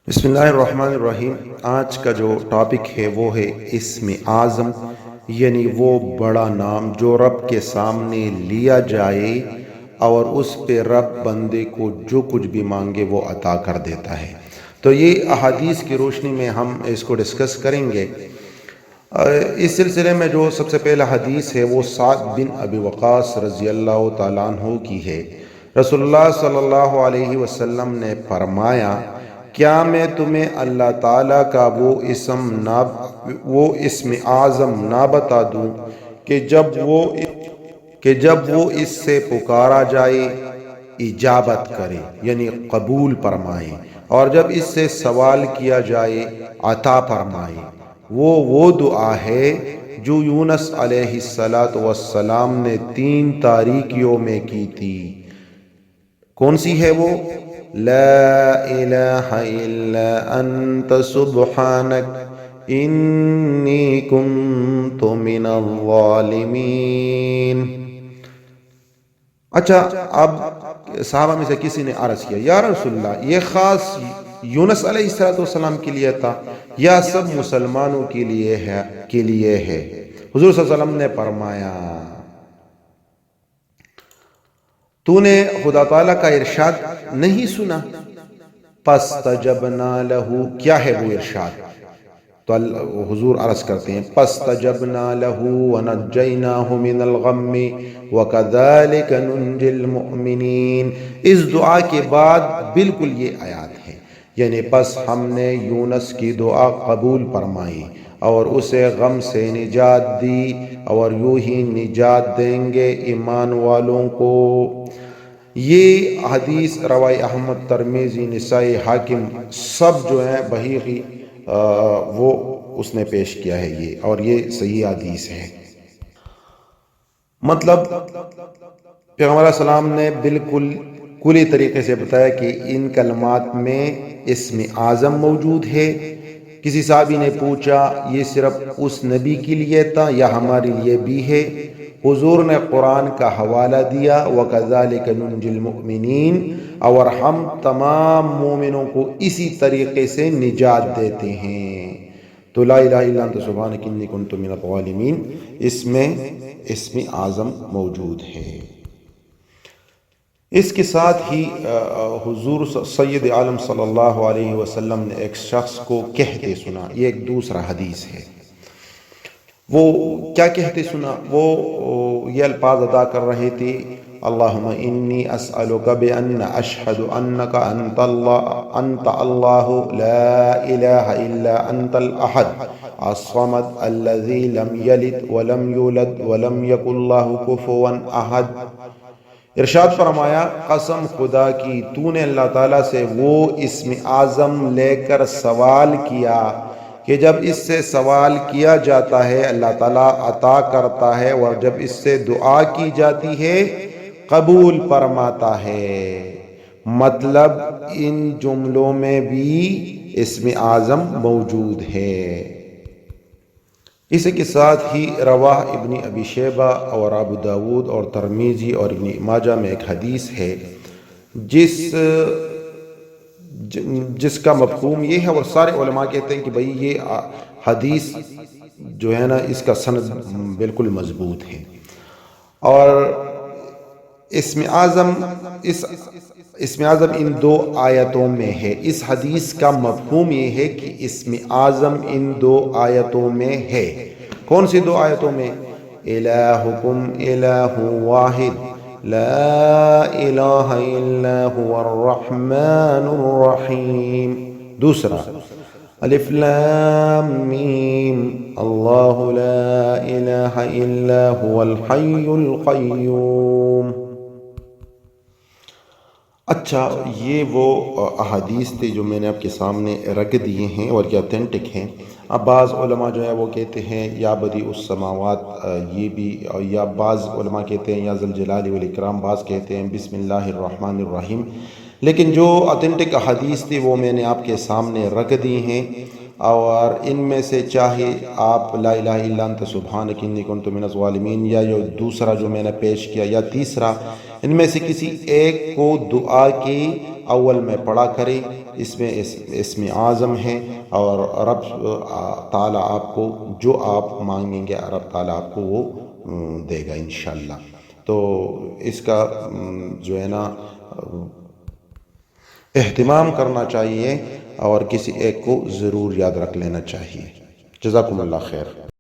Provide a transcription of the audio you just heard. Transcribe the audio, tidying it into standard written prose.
بسم اللہ الرحمن الرحیم۔ آج کا جو ٹاپک ہے وہ ہے اسم اعظم، یعنی وہ بڑا نام جو رب کے سامنے لیا جائے اور اس پہ رب بندے کو جو کچھ بھی مانگے وہ عطا کر دیتا ہے۔ تو یہ احادیث کی روشنی میں ہم اس کو ڈسکس کریں گے۔ اس سلسلے میں جو سب سے پہلا حدیث ہے وہ سعد بن ابی وقاص رضی اللہ تعالیٰ عنہ کی ہے۔ رسول اللہ صلی اللہ علیہ وسلم نے فرمایا، کیا میں تمہیں اللہ تعالیٰ کا وہ اسم اعظم نہ بتا دوں کہ جب وہ اس سے پکارا جائے اجابت کرے، یعنی قبول فرمائے، اور جب اس سے سوال کیا جائے عطا فرمائے۔ وہ دعا ہے جو یونس علیہ السلام نے 3 تاریکیوں میں کی تھی۔ کون سی ہے وہ؟ لا الہ الا انت سبحانک انی کنت من الظالمین۔ اچھا، اب صحابہ میں سے کسی نے عرض کیا، یا رسول اللہ، یہ خاص یونس علیہ السلام کے لیے تھا یا سب مسلمانوں کے لیے ہے؟ حضور صلی اللہ علیہ وسلم نے فرمایا، تو نے خدا تعالیٰ کا ارشاد نہیں سنا؟ فاستجبنا لہ، کیا ہے وہ ارشاد؟ تو حضور عرض کرتے ہیں، فاستجبنا لہ ونجیناہ من الغم وکذالک ننجی المؤمنین۔ اس دعا کے بعد بالکل یہ آیات ہے، یعنی پس ہم نے یونس کی دعا قبول فرمائی اور اسے غم سے نجات دی، اور یوں ہی نجات دیں گے ایمان والوں کو۔ یہ حدیث روائی احمد، ترمذی، نسائی، حاکم سب جو ہیں بحیقی وہ اس نے پیش کیا ہے یہ، اور یہ صحیح حدیث ہے۔ مطلب پیغمبر علیہ السلام نے بالکل کلی طریقے سے بتایا کہ ان کلمات میں اسم اعظم موجود ہے۔ کسی صحابی نے پوچھا، یہ صرف اس نبی کے لیے تھا یا ہمارے لیے بھی ہے؟ حضور نے قرآن کا حوالہ دیا، وَكَذَلِكَ نُنْجِي الْمُؤْمِنِينَ، اور ہم تمام مومنوں کو اسی طریقے سے نجات دیتے ہیں۔ تو لا الہ الا انت سبحانک انی کنت من الظالمین، اس میں اسم اعظم موجود ہے۔ اس کے ساتھ ہی حضور سید عالم صلی اللہ علیہ وسلم نے ایک شخص کو کہتے سنا، یہ ایک دوسرا حدیث ہے۔ وہ کیا کہتے سنا؟ وہ یہ الفاظ ادا کر رہے تھے، اللہم انی اسألک بأن اشہد انک انت اللہ لا الہ الا انت الاحد الصمد الذی لم یلد ولم یولد ولم یکن لہ کفوا احد۔ ارشاد فرمایا، قسم خدا کی، تو نے اللہ تعالیٰ سے وہ اسم اعظم لے کر سوال کیا کہ جب اس سے سوال کیا جاتا ہے اللہ تعالیٰ عطا کرتا ہے، اور جب اس سے دعا کی جاتی ہے قبول فرماتا ہے۔ مطلب ان جملوں میں بھی اسم اعظم موجود ہے۔ اسی کے ساتھ ہی رواہ ابن ابی شیبہ اور ابو داود اور ترمذی اور ابن ماجہ میں ایک حدیث ہے جس کا مفہوم یہ ہے، اور سارے علماء کہتے ہیں کہ بھئی یہ حدیث جو ہے نا اس کا سند بالکل مضبوط ہے، اور اسم اعظم ان 2 آیتوں میں ہے۔ اس حدیث کا مفہوم یہ ہے کہ اسم اعظم ان 2 آیتوں میں ہے۔ کون سی 2 آیتوں میں؟ الہکم الہ واحد لا الہ الا هو الرحمن الرحیم۔ دوسرا، الف لام میم اللہ لا الہ الا هو الحی القیوم۔ اچھا، یہ وہ احادیث تھے جو میں نے آپ کے سامنے رکھ دیے ہیں اور یہ اتھینٹک ہیں۔ اب بعض علماء جو ہے وہ کہتے ہیں یا بدیع السماوات، یہ بھی، یا بعض علماء کہتے ہیں یا ذل جلال والاکرام، بعض کہتے ہیں بسم اللہ الرحمن الرحیم۔ لیکن جو اتھینٹک احادیث تھی وہ میں نے آپ کے سامنے رکھ دی ہیں، اور ان میں سے چاہے آپ لا الہ الا انت سبحانک انی کنت من الظالمین، یا جو دوسرا جو میں نے پیش کیا، یا تیسرا، ان میں سے کسی ایک کو دعا کے اول میں پڑھا کرے، اس میں اسم اعظم ہے، اور رب تعالیٰ آپ کو جو آپ مانگیں گے رب تعالیٰ آپ کو وہ دے گا انشاءاللہ۔ تو اس کا جو ہے نا اہتمام کرنا چاہیے، اور کسی ایک کو ضرور یاد رکھ لینا چاہیے۔ جزاکم اللہ خیر۔